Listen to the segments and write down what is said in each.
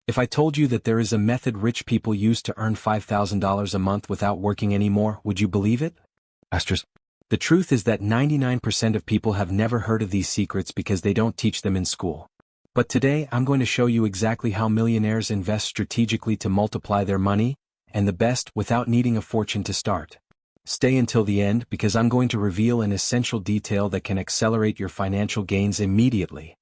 If I told you that there is a method rich people use to earn $5,000 a month without working anymore, would you believe it? Asterisk. The truth is that 99% of people have never heard of these secrets because they don't teach them in school. But today I'm going to show you exactly how millionaires invest strategically to multiply their money, and the best without needing a fortune to start. Stay until the end because I'm going to reveal an essential detail that can accelerate your financial gains immediately.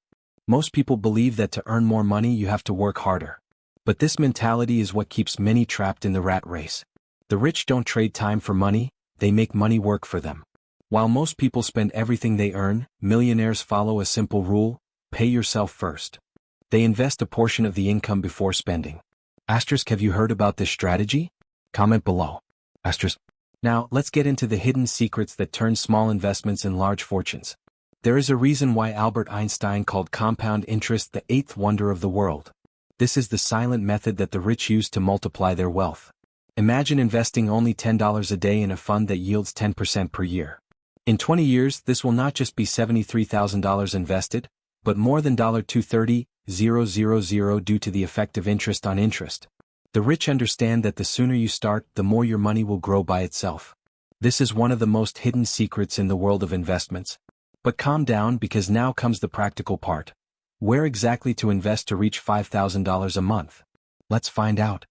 Most people believe that to earn more money you have to work harder. But this mentality is what keeps many trapped in the rat race. The rich don't trade time for money, they make money work for them. While most people spend everything they earn, millionaires follow a simple rule: pay yourself first. They invest a portion of the income before spending. Asterisk, have you heard about this strategy? Comment below. Asterisk. Now, let's get into the hidden secrets that turn small investments in large fortunes. There is a reason why Albert Einstein called compound interest the eighth wonder of the world. This is the silent method that the rich use to multiply their wealth. Imagine investing only $10 a day in a fund that yields 10% per year. In 20 years, this will not just be $73,000 invested, but more than $230,000 due to the effect of interest on interest. The rich understand that the sooner you start, the more your money will grow by itself. This is one of the most hidden secrets in the world of investments. But calm down because now comes the practical part. Where exactly to invest to reach $5,000 a month? Let's find out.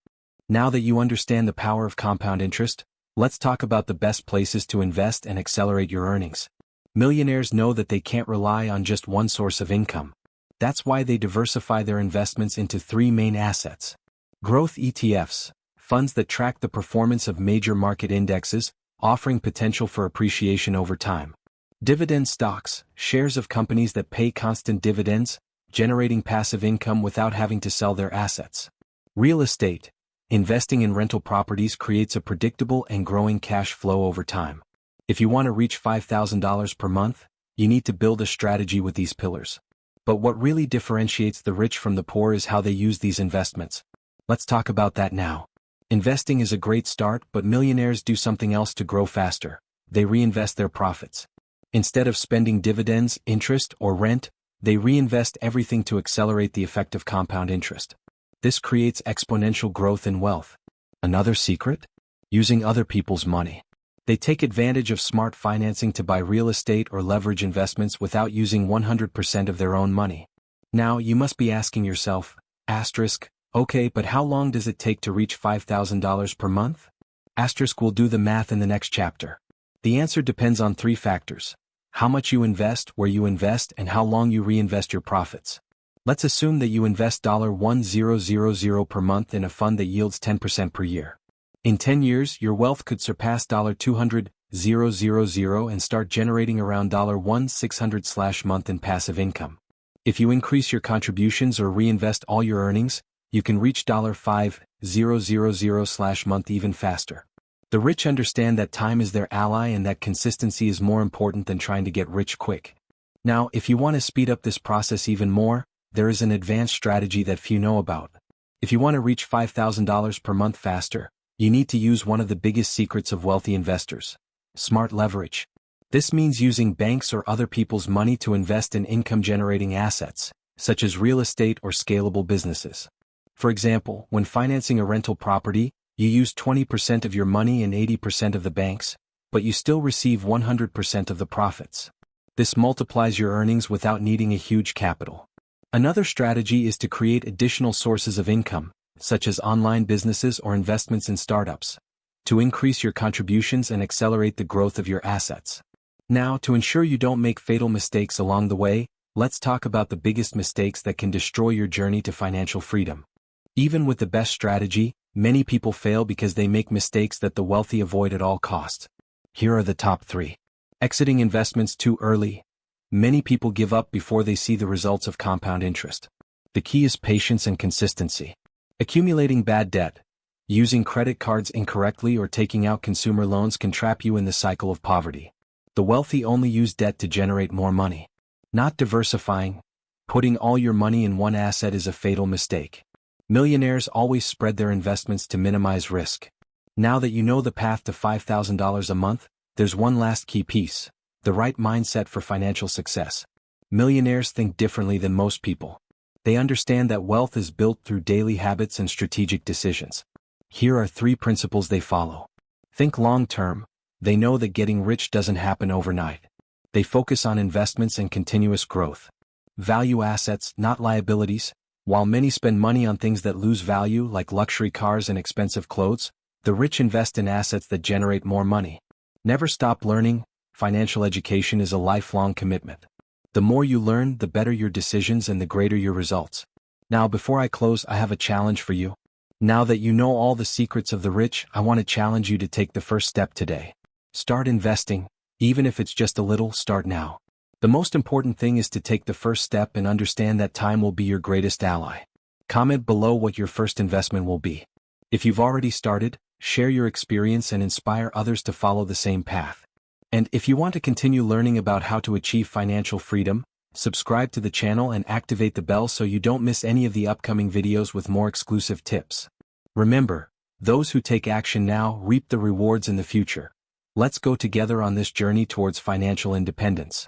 Now that you understand the power of compound interest, let's talk about the best places to invest and accelerate your earnings. Millionaires know that they can't rely on just one source of income. That's why they diversify their investments into three main assets. Growth ETFs, funds that track the performance of major market indexes, offering potential for appreciation over time. Dividend stocks, shares of companies that pay constant dividends, generating passive income without having to sell their assets. Real estate, investing in rental properties creates a predictable and growing cash flow over time. If you want to reach $5,000 per month, you need to build a strategy with these pillars. But what really differentiates the rich from the poor is how they use these investments. Let's talk about that now. Investing is a great start, but millionaires do something else to grow faster. They reinvest their profits. Instead of spending dividends, interest, or rent, they reinvest everything to accelerate the effect of compound interest. This creates exponential growth in wealth. Another secret? Using other people's money. They take advantage of smart financing to buy real estate or leverage investments without using 100% of their own money. Now, you must be asking yourself, asterisk, okay, but how long does it take to reach $5,000 per month? Asterisk, will do the math in the next chapter. The answer depends on three factors: how much you invest, where you invest, and how long you reinvest your profits. Let's assume that you invest $1,000 per month in a fund that yields 10% per year. In 10 years, your wealth could surpass $200,000 and start generating around $1,600 month in passive income. If you increase your contributions or reinvest all your earnings, you can reach $5,000 month even faster. The rich understand that time is their ally and that consistency is more important than trying to get rich quick. Now, if you want to speed up this process even more, there is an advanced strategy that few know about. If you want to reach $5,000 per month faster, you need to use one of the biggest secrets of wealthy investors: smart leverage. This means using banks or other people's money to invest in income-generating assets, such as real estate or scalable businesses. For example, when financing a rental property, you use 20% of your money and 80% of the bank's, but you still receive 100% of the profits. This multiplies your earnings without needing a huge capital. Another strategy is to create additional sources of income, such as online businesses or investments in startups, to increase your contributions and accelerate the growth of your assets. Now, to ensure you don't make fatal mistakes along the way, let's talk about the biggest mistakes that can destroy your journey to financial freedom. Even with the best strategy, many people fail because they make mistakes that the wealthy avoid at all costs. Here are the top 3. Exiting investments too early. Many people give up before they see the results of compound interest. The key is patience and consistency. Accumulating bad debt, using credit cards incorrectly, or taking out consumer loans can trap you in the cycle of poverty. The wealthy only use debt to generate more money. Not diversifying. Putting all your money in one asset is a fatal mistake. Millionaires always spread their investments to minimize risk. Now that you know the path to $5,000 a month, there's one last key piece: the right mindset for financial success. Millionaires think differently than most people. They understand that wealth is built through daily habits and strategic decisions. Here are 3 principles they follow. Think long-term. They know that getting rich doesn't happen overnight. They focus on investments and continuous growth. Value assets, not liabilities. While many spend money on things that lose value like luxury cars and expensive clothes, the rich invest in assets that generate more money. Never stop learning. Financial education is a lifelong commitment. The more you learn, the better your decisions and the greater your results. Now, before I close, I have a challenge for you. Now that you know all the secrets of the rich, I want to challenge you to take the first step today. Start investing. Even if it's just a little, start now. The most important thing is to take the first step and understand that time will be your greatest ally. Comment below what your first investment will be. If you've already started, share your experience and inspire others to follow the same path. And if you want to continue learning about how to achieve financial freedom, subscribe to the channel and activate the bell so you don't miss any of the upcoming videos with more exclusive tips. Remember, those who take action now reap the rewards in the future. Let's go together on this journey towards financial independence.